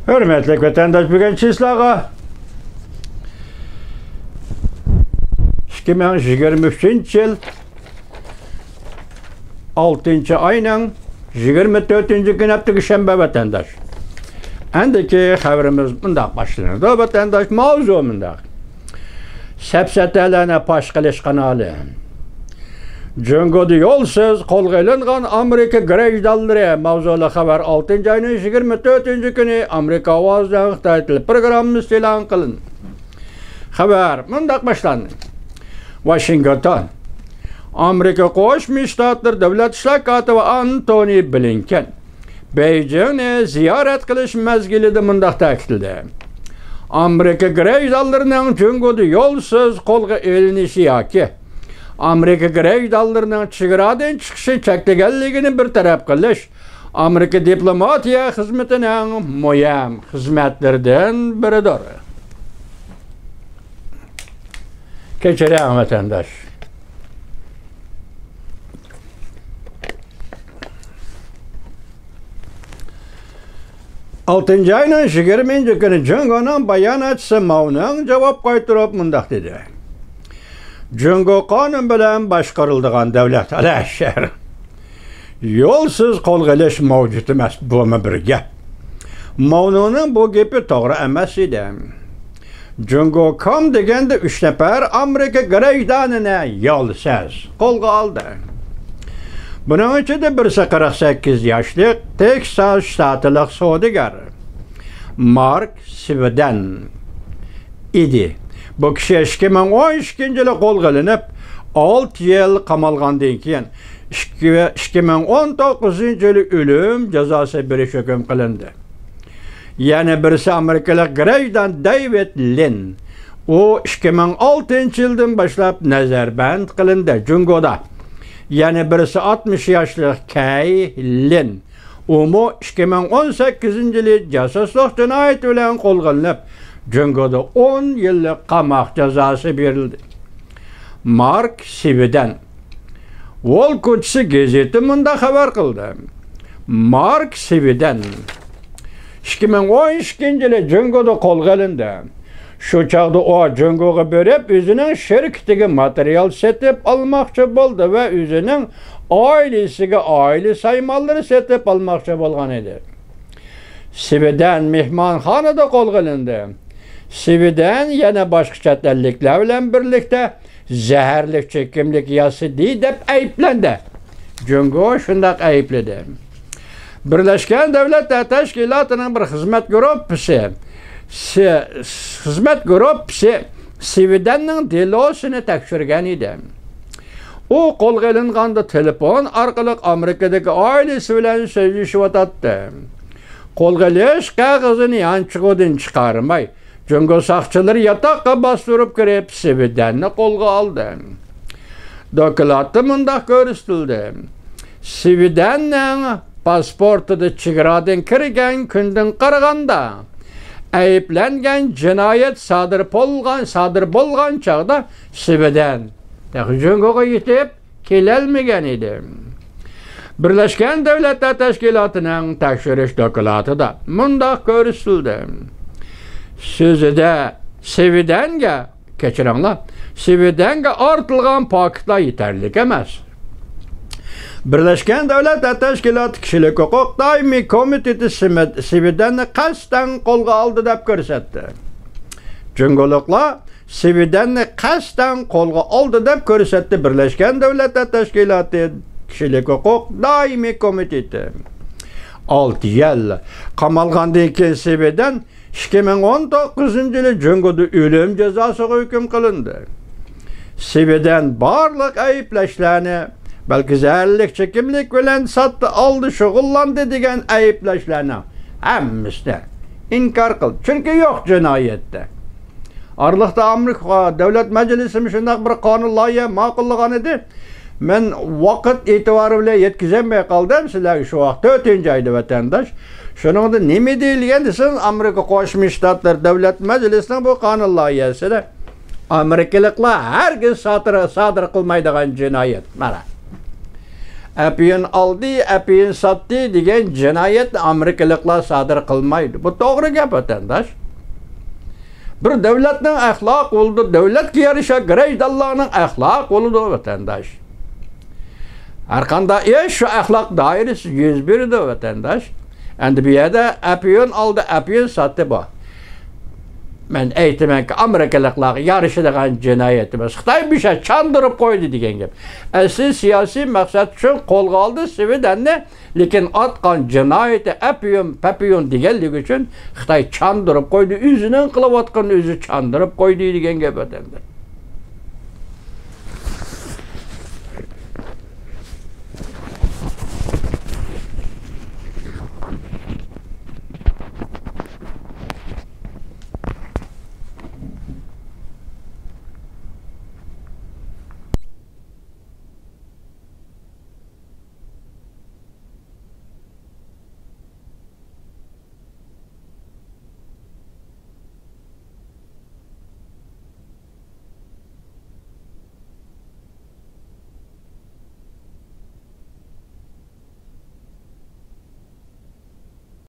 Hürmetli vatandaş, bugün çislağa 2023 yıl 6. ayının 24. gün hafta şembe vatandaş. Endeki haberimiz bundan başlanır. Vatandaş mavzumunda. Sepsetelene paş kılıç kanalı. Cungo'da yolsuz kolga ilingan Amerika grejdaları mavzulu haber 6. ayının 24. günü Amerika avazdan Xitay programımız ilan kılın. Haber bundan başlanır. Washington, Amerika Qo'shma Shtatlar Davlat ishlar kotibi Antony Blinken Beijingni ziyorat qilish mezgilida mundaq ta'kidladi. Amerika grejdallarining Jungo'da yo'lsiz qo'lga ilinishi yoki Amerika grejdallarining chegaradan chiqishi cheklaganligini bir taraf qilish Amerika diplomatiya xizmatining muhim xizmatlaridan biridir. Kechiring vatandosh. Altıncı ayının 20. günü Jungo'nun bayanatçısı Mau'nun cevap qaytarıp mundaq dedi. Jungo qonun bilan boshqariladigan davlat alashar. Yo'lsiz qo'lga ilish mavjud emas, bu bir gap. Mau'ning bu gapi to'g'ri emas edi. Jungo.com deganda 3 nafar Amerika grejdanini yo'lsiz qo'lga oldi. Bunun içinde birisi 48 yaşlı Texas ştatlık savdogar Mark Sweden idi. Bu kişi 2012 yılı qo'lga ilinib 6 yıl qamalgandan keyin 2019 yılı ölüm cezası berish hukm qilindi. Yani birisi Amerikalık grejdan David Lynn. O 2006 yıldan başlap nazarband qilindi Jungo'da. Yani birisi 60 yaşlı Kay Lynn. Umu 2018 yılı casusluk cinayeti bilen qo'lga ilinib Jungo'da 10 yıllık qamoq cezası verildi. Mark Sweden Wall Street gazeti munda xabar qildi. Mark Sweden 2012 yılı Jungo'da qo'lga ilindi. Şu çağda o Jungo'ga berip özünün şirketiga material setip almoqchi bo'ldi ve özünün ailesiga aile saymalları setip almoqchi bo'lgan edi. Sweden mehmonxonada qo'lga ilindi. Sweden yana boshqa chet elliklar bilan birlikda zaharli chekimlik yasadi deb ayblandi. Jungo shunday aybladi. Birlashgan Davlatlar Tashkilotining bir xizmat guruhi Swedenning delosini tekshirgan edi. U qo'lga ilinganda telefon orqali Amerikadagi oilasi bilan so'zlashyotdi. Qo'lga ilish qog'ozini yanchig'idan chiqarmay, Jungo soqchilari yotoqqa bostirib kirib, Swedenni qo'lga oldi. Dokladda mundaq ko'rsatildi. Swedenning pasportida chegaradan kirgan kundan qaraganda ayıplangan cinayet sadır bo'lgan chaqda Sweden Jungo'ga yetib kelolmagan edi. Birlashgan Davlatlar Tashkilotining tekshirish dokladida mundaq ko'rsatildi. So'zida Swedenga ortilgan paketlar yetarli emas. Birlashgan Davlatlar Tashkiloti Kishilik huquq doimiy komiteti Swedenni qasddan qo'lga oldi deb ko'rsatdi. Jungoliklar Swedenni qasddan qo'lga oldi deb ko'rsatdi Birlashgan Davlatlar Tashkiloti Kishilik huquq doimiy komiteti. 6 yil qamalgandan keyin Sweden 2019 yılı Jungo'da ölüm cezasına hüküm qilindi. Sweden barliq ayıplashlarni balki zaharlik chekimlik bilan sotdi oldi shug'ullandı degan ayıplashlarni hammasini inkor qildi. Chunki yo'q jinoyatda. Arliqda Amerika Davlat Majlisi shunday bir qonun loyiha ma'qullagan edi. Men vaqt e'tibori bilan yetkazolmay qoldim. Sizlarga shu vaqt 4 oyda vatandosh. Shuningda nima deyilgan desang, Amerika Qo'shma Shtatlar Davlat Majlisining bu qonun loyihasida Amerikaliklar hargiz sodir qilmaydigan jinoyat. Mana Apiyun aldı, apiyun sattı degan jinoyatni Amerikaliklar sodir qilmaydi. Bu to'g'ri gap vatandosh. Bir davlatning axloq yo'lida davlatga yarasha grajdallarning axloq yo'lida vatandosh. Har qanday shu axloq doirasi yuz berdi vatandosh. Endi bu yerda apiyun aldı, apiyun sattı bu. Men aytamanki Amerikaliklarga yarışadigan jinoyat emas. Xitoy bir şey chandırib qo'ydi degan gap. Asli siyosiy maqsad uchun qo'lga oldi Svidanni, lekin atgan jinoyati papiyun deganligi uchun Xitoy chandırib qo'ydi. O'zining qilayotganini o'zi chandırib qo'ydi degan gap o'tadi.